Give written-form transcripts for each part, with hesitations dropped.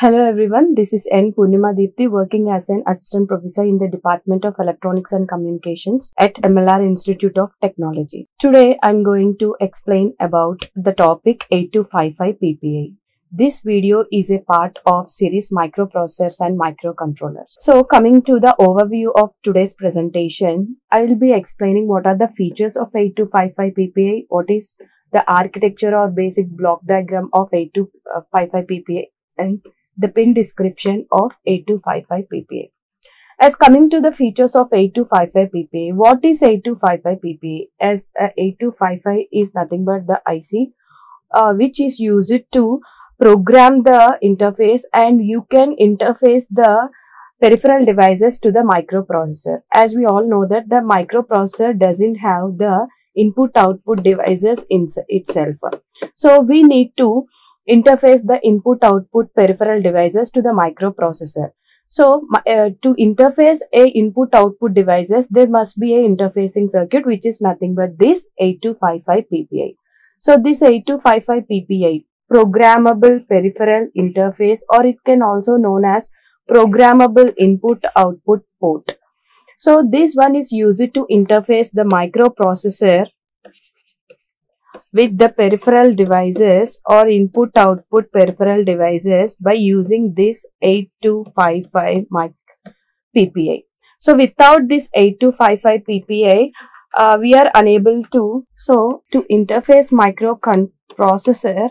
Hello everyone, this is N. Purnima Deepthi working as an assistant professor in the Department of Electronics and Communications at MLR Institute of Technology. Today I am going to explain about the topic 8255 PPA. This video is a part of series microprocessors and microcontrollers. So coming to the overview of today's presentation, I will be explaining what are the features of 8255 PPA, what is the architecture or basic block diagram of 8255 PPA, and the pin description of 8255 PPA. As coming to the features of 8255 PPA, what is 8255 PPA? As 8255 is nothing but the IC which is used to program the interface, and you can interface the peripheral devices to the microprocessor. As we all know that the microprocessor doesn't have the input-output devices in itself. So we need to interface the input-output peripheral devices to the microprocessor. So to interface a input-output devices, there must be a interfacing circuit which is nothing but this 8255 PPA. So this 8255 PPA, programmable peripheral interface, or it can also known as programmable input-output port. So this one is used to interface the microprocessor with the peripheral devices or input-output peripheral devices by using this 8255 PPA. So without this 8255 PPA, we are unable to interface microprocessor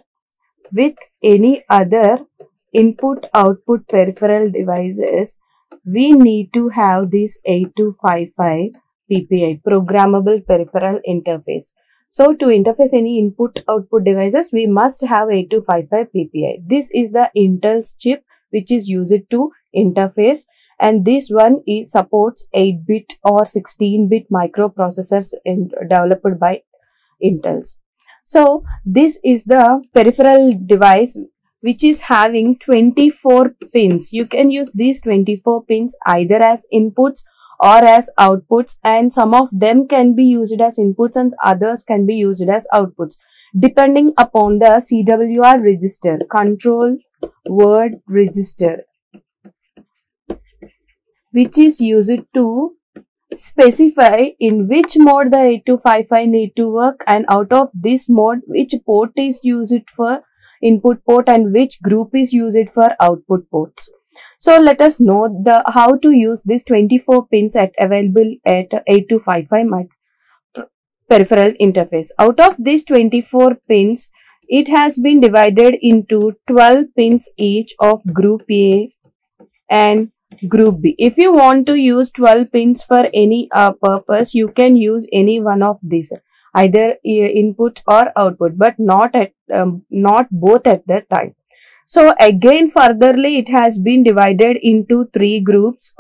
with any other input-output peripheral devices. We need to have this 8255 PPA, programmable peripheral interface. So to interface any input-output devices, we must have 8255 PPA. This is the Intel's chip which is used to interface, and this one supports 8-bit or 16-bit microprocessors developed by Intel's. So this is the peripheral device which is having 24 pins. You can use these 24 pins either as inputs or as outputs, and some of them can be used as inputs and others can be used as outputs depending upon the CWR register, control word register, which is used to specify in which mode the 8255 need to work, and out of this mode which port is used for input port and which group is used for output ports. So let us know how to use these 24 pins available at 8255 peripheral interface. Out of these 24 pins, it has been divided into 12 pins each of group A and group B. If you want to use 12 pins for any purpose, you can use any one of these, either input or output, but not both at that time. So again furtherly, it has been divided into three groups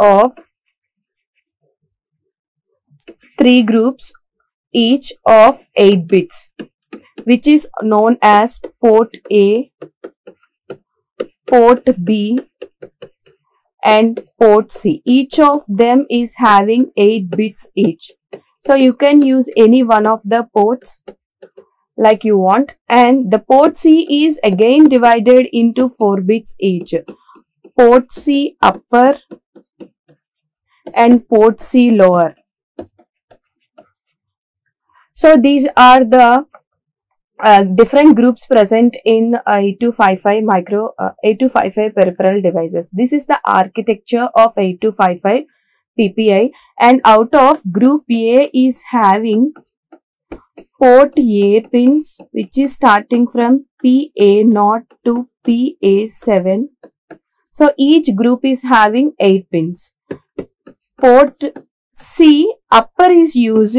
each of 8 bits, which is known as port A, port B and port C. Each of them is having 8 bits each. So you can use any one of the ports like you want, and the port C is again divided into 4 bits each. Port C upper and port C lower. So these are the different groups present in 8255 peripheral devices. This is the architecture of 8255 PPA, and out of group A is having port A pins which is starting from PA0 to PA7. So each group is having 8 pins. Port C upper is used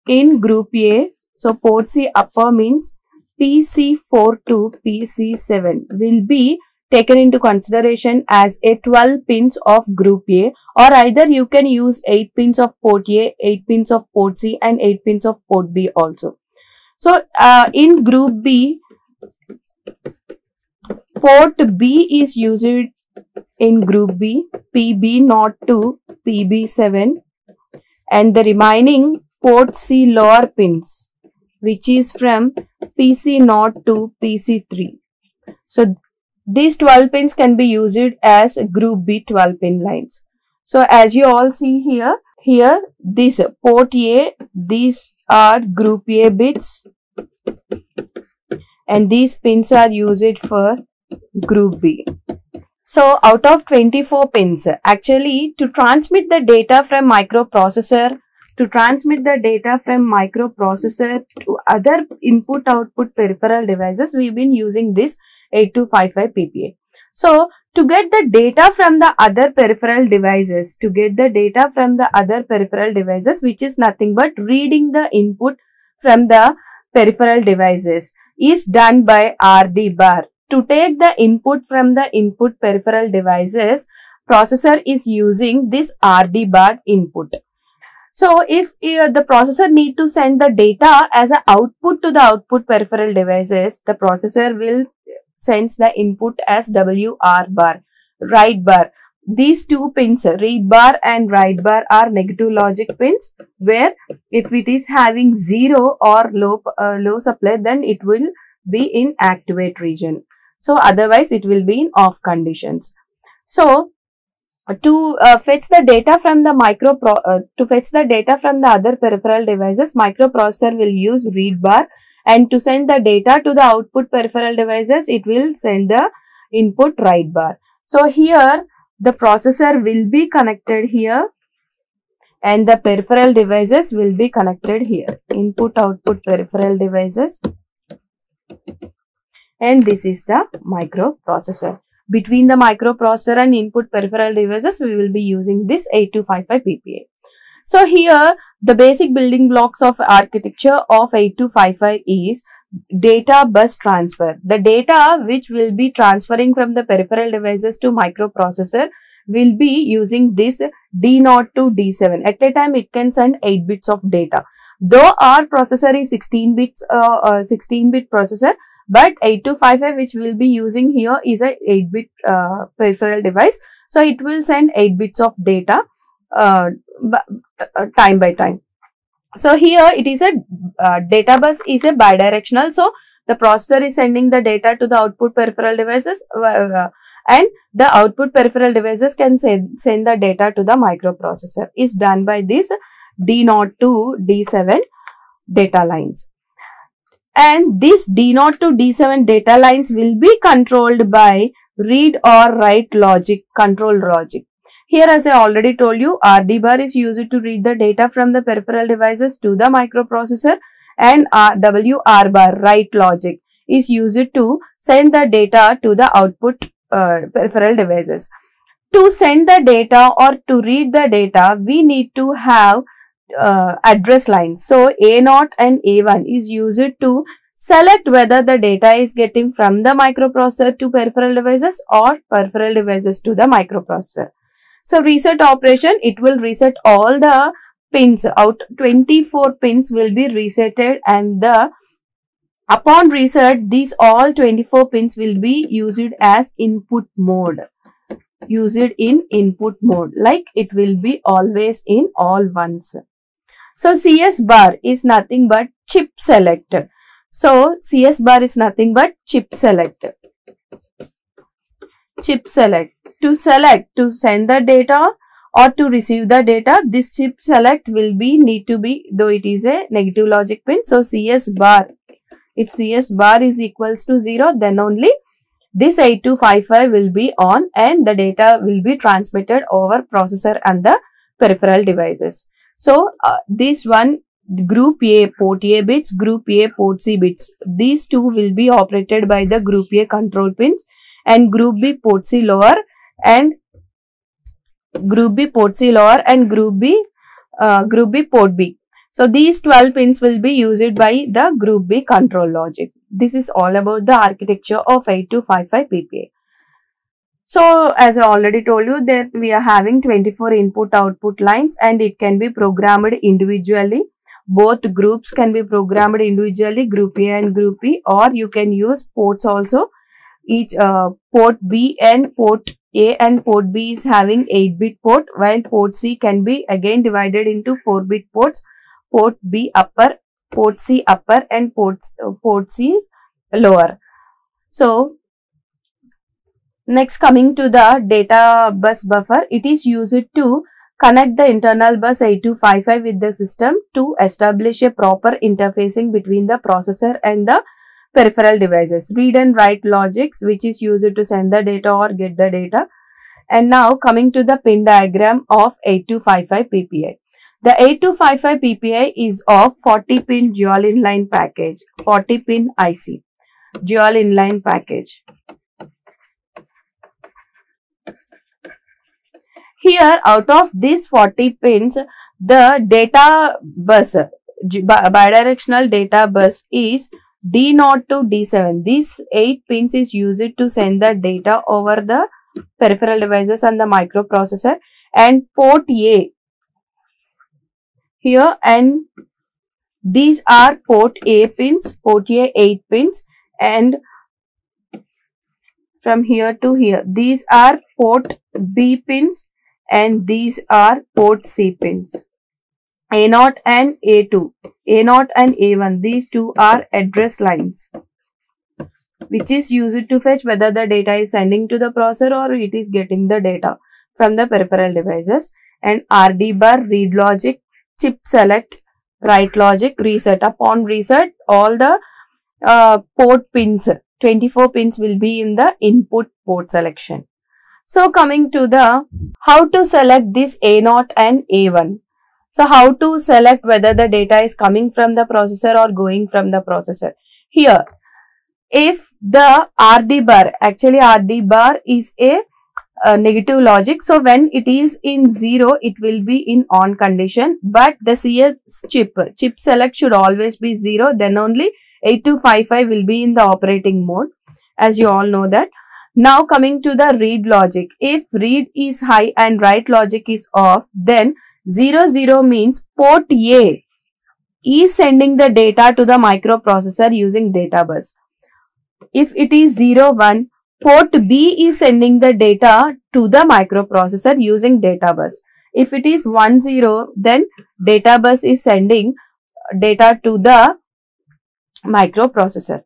in group A. So port C upper means PC4 to PC7 will be taken into consideration as a 12 pins of group A, or either you can use 8 pins of port A, 8 pins of port C and 8 pins of port B also. So in group B, port B is used in group B, PB0 to PB7, and the remaining port C lower pins which is from PC0 to PC3. So these 12 pins can be used as group B 12 pin lines. So as you all see here this port A, these are group A bits and these pins are used for group B. So out of 24 pins, actually to transmit the data from microprocessor to other input-output peripheral devices, we've been using this 8255 PPA. So to get the data from the other peripheral devices, which is nothing but reading the input from the peripheral devices, is done by RD bar. To take the input from the input peripheral devices, processor is using this RD bar input. So if the processor need to send the data as an output to the output peripheral devices, the processor will sends the input as WR bar, write bar. These two pins, read bar and write bar, are negative logic pins, where if it is having 0 or low supply, then it will be in activate region. So otherwise it will be in off conditions. So to fetch the data from the other peripheral devices, microprocessor will use read bar, and to send the data to the output peripheral devices, it will send the input write bar. So here the processor will be connected here and the peripheral devices will be connected here, input output peripheral devices, and this is the microprocessor. Between the microprocessor and input peripheral devices, we will be using this 8255 PPA. So here the basic building blocks of architecture of 8255 is data bus transfer. The data which will be transferring from the peripheral devices to microprocessor will be using this D0 to D7. At a time it can send 8 bits of data. Though our processor is 16-bit processor, but 8255 which we'll be using here is a 8-bit peripheral device. So it will send 8 bits of data time by time. So here it is a data bus is a bidirectional. So the processor is sending the data to the output peripheral devices and the output peripheral devices can send the data to the microprocessor. Is done by this D0 to D7 data lines. And this D0 to D7 data lines will be controlled by read or write logic, control logic. Here, as I already told you, RD bar is used to read the data from the peripheral devices to the microprocessor, and WR bar, write logic, is used to send the data to the output peripheral devices. To send the data or to read the data, we need to have address lines. So A0 and A1 is used to select whether the data is getting from the microprocessor to peripheral devices or peripheral devices to the microprocessor. So reset operation, it will reset all the pins. Out 24 pins will be resetted, and upon reset, these all 24 pins will be used as input mode. Like it will be always in all ones. So CS bar is nothing but chip select. So CS bar is nothing but chip select. To select, to send the data or to receive the data, this chip select will be need to be, though it is a negative logic pin. So CS bar, if CS bar is equals to 0, then only this 8255 will be on and the data will be transmitted over processor and the peripheral devices. So this one, group A port A bits, group A port C bits, these two will be operated by the group A control pins, and group B port C lower and group B port B. So these 12 pins will be used by the group B control logic. This is all about the architecture of 8255 PPA. So as I already told you that we are having 24 input output lines and it can be programmed individually. Both groups can be programmed individually, group A and group B, or you can use ports also. Each port B and port A and port B is having 8-bit port, while port C can be again divided into 4-bit ports. Port B upper, port C upper and port C lower. So Next, coming to the data bus buffer, it is used to connect the internal bus 8255 with the system to establish a proper interfacing between the processor and the peripheral devices. Read and write logics, which is used to send the data or get the data. And now coming to the pin diagram of 8255 PPI. The 8255 PPI is of 40-pin dual inline package, 40-pin IC, dual inline package. Here, out of these 40 pins, the data bus, bidirectional data bus is D0 to D7. These 8 pins is used to send the data over the peripheral devices and the microprocessor, and port A here, and these are port A pins, port A 8 pins, and from here to here, these are port B pins, and these are port C pins. A0 and A2, A0 and A1, these two are address lines, which is used to fetch whether the data is sending to the processor or it is getting the data from the peripheral devices. And RD bar, read logic, chip select, write logic, reset. Upon reset, all the port pins, 24 pins will be in the input port selection. So coming to the how to select this A0 and A1. So how to select whether the data is coming from the processor or going from the processor. Here, if the RD bar, actually RD bar is a negative logic. So when it is in 0, it will be in on condition. But the CS chip select should always be 0. Then only 8255 will be in the operating mode, as you all know that. Now coming to the read logic. If read is high and write logic is off, then 00 means port A is sending the data to the microprocessor using data bus. If it is 01, port B is sending the data to the microprocessor using data bus. If it is 10, then data bus is sending data to the microprocessor.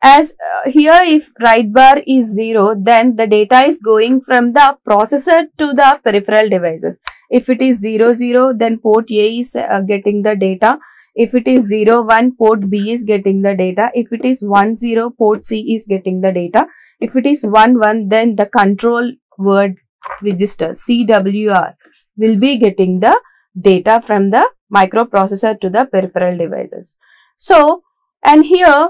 As here, if write bar is 0, then the data is going from the processor to the peripheral devices. If it is 00, then port A is getting the data. If it is 01, port B is getting the data. If it is 10, port C is getting the data. If it is 11, then the control word register CWR will be getting the data from the microprocessor to the peripheral devices. So, and here,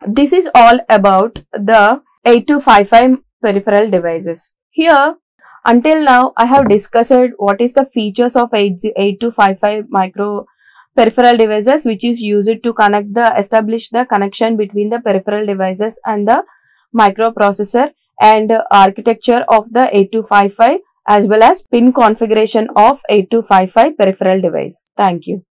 this is all about the 8255 peripheral devices. Here, until now, I have discussed what is the features of 8255 micro peripheral devices, which is used to establish the connection between the peripheral devices and the microprocessor, and architecture of the 8255, as well as pin configuration of 8255 peripheral device. Thank you.